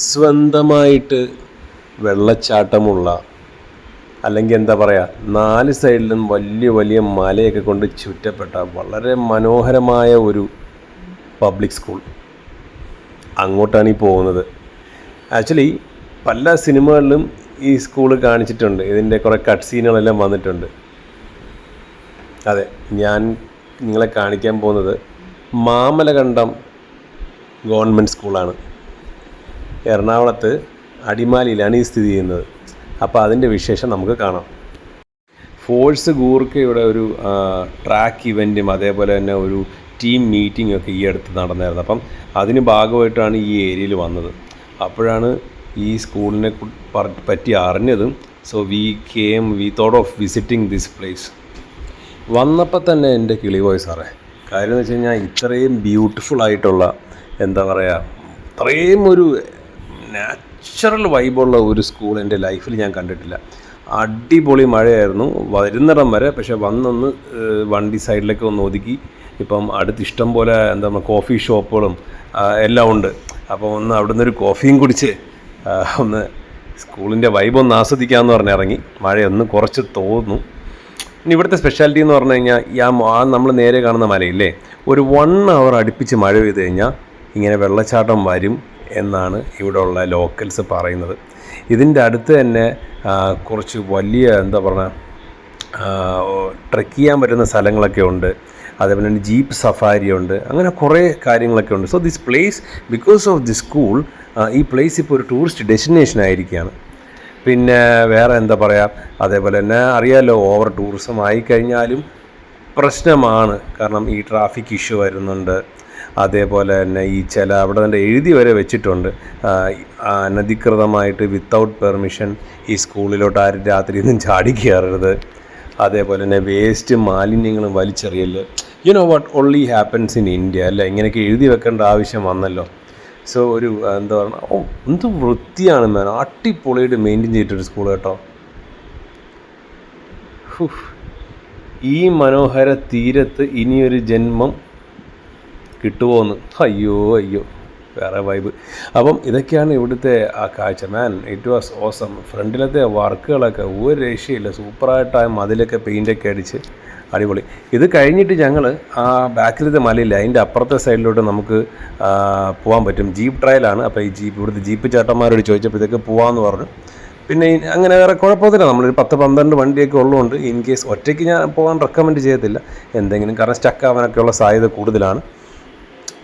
സ്വന്തമായിട്ട് വെള്ളച്ചാട്ടമുള്ള, അല്ലെങ്കിൽ എന്താ പറയുക, 4 സൈഡിലും വലിയ വലിയ മലയൊക്കെ കൊണ്ട് ചുറ്റപ്പെട്ട വളരെ മനോഹരമായ ഒരു പബ്ലിക് സ്കൂൾ. അങ്ങോട്ടാണ് ഈ പോകുന്നത്. ആക്ച്വലി പല സിനിമകളിലും ഈ സ്കൂൾ കാണിച്ചിട്ടുണ്ട്. ഇതിൻ്റെ കുറേ കട്ട് സീനുകളെല്ലാം വന്നിട്ടുണ്ട്. അതെ, ഞാൻ നിങ്ങളെ കാണിക്കാൻ പോകുന്നത് മാമലകണ്ടം ഗവൺമെൻറ് സ്കൂളാണ്. എറണാകുളത്ത് അടിമാലിയിലാണ് ഈ സ്ഥിതി ചെയ്യുന്നത്. അപ്പോൾ അതിൻ്റെ വിശേഷം നമുക്ക് കാണാം. ഫോഴ്സ് ഗൂർക്കയുടെ ഒരു ട്രാക്ക് ഇവൻറ്റും അതേപോലെ തന്നെ ഒരു ടീം മീറ്റിംഗ് ഒക്കെ ഈ അടുത്ത് നടന്നായിരുന്നു. അപ്പം അതിന് ഭാഗമായിട്ടാണ് ഈ ഏരിയയിൽ വന്നത്. അപ്പോഴാണ് ഈ സ്കൂളിനെ പറ്റി അറിഞ്ഞതും. So we thought of visiting this place. വന്നപ്പോൾ തന്നെ എൻ്റെ കിളി പോയി സാറേ. കാര്യം എന്ന് വെച്ച് കഴിഞ്ഞാൽ ഇത്രയും ബ്യൂട്ടിഫുൾ ആയിട്ടുള്ള, എന്താ പറയുക, അത്രയും ഒരു നാച്ചുറൽ വൈബുള്ള ഒരു സ്കൂൾ എൻ്റെ ലൈഫിൽ ഞാൻ കണ്ടിട്ടില്ല. അടിപൊളി മഴയായിരുന്നു വരുന്നിടം വരെ. പക്ഷേ വന്നൊന്ന് വണ്ടി സൈഡിലേക്ക് ഒന്ന് ഒതുക്കി. ഇപ്പം അടുത്ത് ഇഷ്ടം പോലെ എന്താ പറയുക കോഫി ഷോപ്പുകളും എല്ലാം ഉണ്ട്. അപ്പോൾ ഒന്ന് അവിടെ നിന്നൊരു കോഫിയും കുടിച്ച് ഒന്ന് സ്കൂളിൻ്റെ വൈബ് ഒന്ന് ആസ്വദിക്കാമെന്ന് പറഞ്ഞ് ഇറങ്ങി. മഴയൊന്ന് കുറച്ച് തോന്നുന്നു. ഇനി ഇവിടുത്തെ സ്പെഷ്യാലിറ്റി എന്ന് പറഞ്ഞു കഴിഞ്ഞാൽ നമ്മൾ നേരെ കാണുന്ന മലയില്ലേ, ഒരു 1 hour അടുപ്പിച്ച് മഴ പെയ്ത് കഴിഞ്ഞാൽ ഇങ്ങനെ വെള്ളച്ചാട്ടം വരും എന്നാണ് ഇവിടെ ഉള്ള ലോക്കൽസ് പറയുന്നത്. ഇതിൻ്റെ അടുത്ത് തന്നെ കുറച്ച് വലിയ, എന്താ പറയുക, ട്രെക്ക് ചെയ്യാൻ പറ്റുന്ന സ്ഥലങ്ങളൊക്കെ ഉണ്ട്. അതേപോലെ തന്നെ ജീപ്പ് സഫാരി ഉണ്ട്. അങ്ങനെ കുറേ കാര്യങ്ങളൊക്കെ ഉണ്ട്. So this place, because of the school, ഈ പ്ലേസ് ഇപ്പോൾ ഒരു ടൂറിസ്റ്റ് ഡെസ്റ്റിനേഷൻ ആയിരിക്കുകയാണ്. പിന്നെ വേറെ എന്താ പറയുക, അതേപോലെ തന്നെ അറിയാമല്ലോ, ഓവർ ടൂറിസം ആയിക്കഴിഞ്ഞാലും പ്രശ്നമാണ്. കാരണം ഈ ട്രാഫിക് ഇഷ്യൂ വരുന്നുണ്ട്. അതേപോലെ തന്നെ ഈ അവിടെ തന്നെ എഴുതി വരെ വെച്ചിട്ടുണ്ട്, അനധികൃതമായിട്ട് വിത്തൗട്ട് പെർമിഷൻ ഈ സ്കൂളിലോട്ട് ആരും രാത്രിയൊന്നും ചാടി കയറരുത്. അതേപോലെ തന്നെ വേസ്റ്റ് മാലിന്യങ്ങളും വലിച്ചെറിയല്. You know what only happens in India അല്ലേ. ഇങ്ങനെയൊക്കെ എഴുതി വെക്കേണ്ട ആവശ്യം വന്നല്ലോ. സോ ഒരു എന്താ പറയുക, എന്ത് വൃത്തിയാണ് മാൻ. അടിപൊളിയായിട്ട് മെയിൻറ്റെയിൻ ചെയ്തിട്ടൊരു സ്കൂൾ കേട്ടോ. ഈ മനോഹര തീരത്ത് ഇനിയൊരു ജന്മം കിട്ടുമോയെന്ന്. അയ്യോ വേറെ വൈബ്. അപ്പം ഇതൊക്കെയാണ് ഇവിടുത്തെ ആ കാഴ്ച. മാൻ, ഇറ്റ് വാസ് ഓസം. ഫ്രണ്ടിലത്തെ വർക്കുകളൊക്കെ ഒരു രക്ഷയില്ല. സൂപ്പറായിട്ട് ആ മതിലൊക്കെ പെയിൻ്റൊക്കെ അടിച്ച് അടിപൊളി. ഇത് കഴിഞ്ഞിട്ട് ഞങ്ങൾ ആ ബാക്കിലത്തെ മലയില്ല, അതിൻ്റെ അപ്പുറത്തെ സൈഡിലോട്ട് നമുക്ക് പോകാൻ പറ്റും. ജീപ്പ് ട്രയലാണ്. അപ്പോൾ ഈ ഇവിടുത്തെ ജീപ്പ് ചേട്ടന്മാരോട് ചോദിച്ചപ്പോൾ ഇതൊക്കെ പോകാമെന്ന് പറഞ്ഞു. പിന്നെ അങ്ങനെ വേറെ കുഴപ്പമൊന്നുമില്ല. നമ്മളൊരു 10-12 വണ്ടിയൊക്കെ ഉള്ളതുകൊണ്ട് ഇൻ കേസ് ഒറ്റയ്ക്ക് ഞാൻ പോകാൻ റെക്കമെൻഡ് ചെയ്യത്തില്ല. എന്തെങ്കിലും കാരണം സ്റ്റക്ക് ആവാനൊക്കെയുള്ള സാധ്യത കൂടുതലാണ്.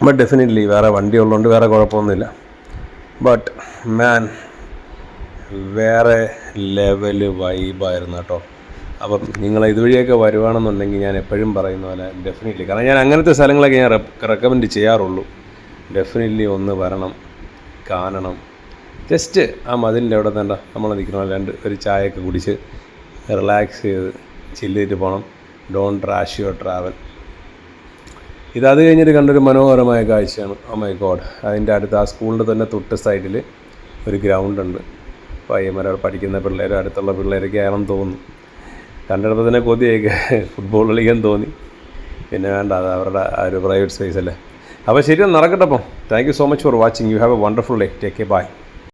ബട്ട് ഡെഫിനറ്റ്ലി വേറെ വണ്ടി ഉള്ളതുകൊണ്ട് വേറെ കുഴപ്പമൊന്നുമില്ല. ബട്ട് മാൻ, വേറെ ലെവല് വൈബായിരുന്നു കേട്ടോ. അപ്പം നിങ്ങൾ ഇതുവഴിയൊക്കെ വരുവാണെന്നുണ്ടെങ്കിൽ ഞാൻ എപ്പോഴും പറയുന്ന പോലെ ഡെഫിനറ്റ്ലി, കാരണം ഞാൻ അങ്ങനത്തെ സ്ഥലങ്ങളൊക്കെ ഞാൻ റെക്കമെൻഡ് ചെയ്യാറുള്ളൂ. ഡെഫിനറ്റ്ലി ഒന്ന് വരണം, കാണണം. ജസ്റ്റ് ആ മതിലിൻ്റെ അവിടെ തന്നെ നമ്മൾ നിൽക്കണമല്ലോ, ഒരു ചായയൊക്കെ കുടിച്ച് റിലാക്സ് ചെയ്ത് ചില്ല് ചെയ്തിട്ട് പോകണം. Don't rush your travel. അത് കഴിഞ്ഞിട്ട് കണ്ടൊരു മനോഹരമായ കാഴ്ചയാണ്. Oh my God. അതിൻ്റെ അടുത്ത് ആ സ്കൂളിൻ്റെ തന്നെ തൊട്ട് സൈഡിൽ ഒരു ഗ്രൗണ്ടുണ്ട്. പയ്യന്മാരെ പഠിക്കുന്ന പിള്ളേരും അടുത്തുള്ള പിള്ളേരൊക്കെ ആണെന്ന് തോന്നുന്നു. കണ്ടിടപ്പോൾ തന്നെ കൊതിയൊക്കെ ഫുട്ബോൾ കളിക്കാൻ തോന്നി. പിന്നെ വേണ്ട, അത് അവരുടെ ആ ഒരു പ്രൈവറ്റ് സ്പേസ് അല്ലേ. അപ്പോൾ ശരി, നടക്കട്ടെ. അപ്പം thank you so much for watching. You have a wonderful day. Take care. By.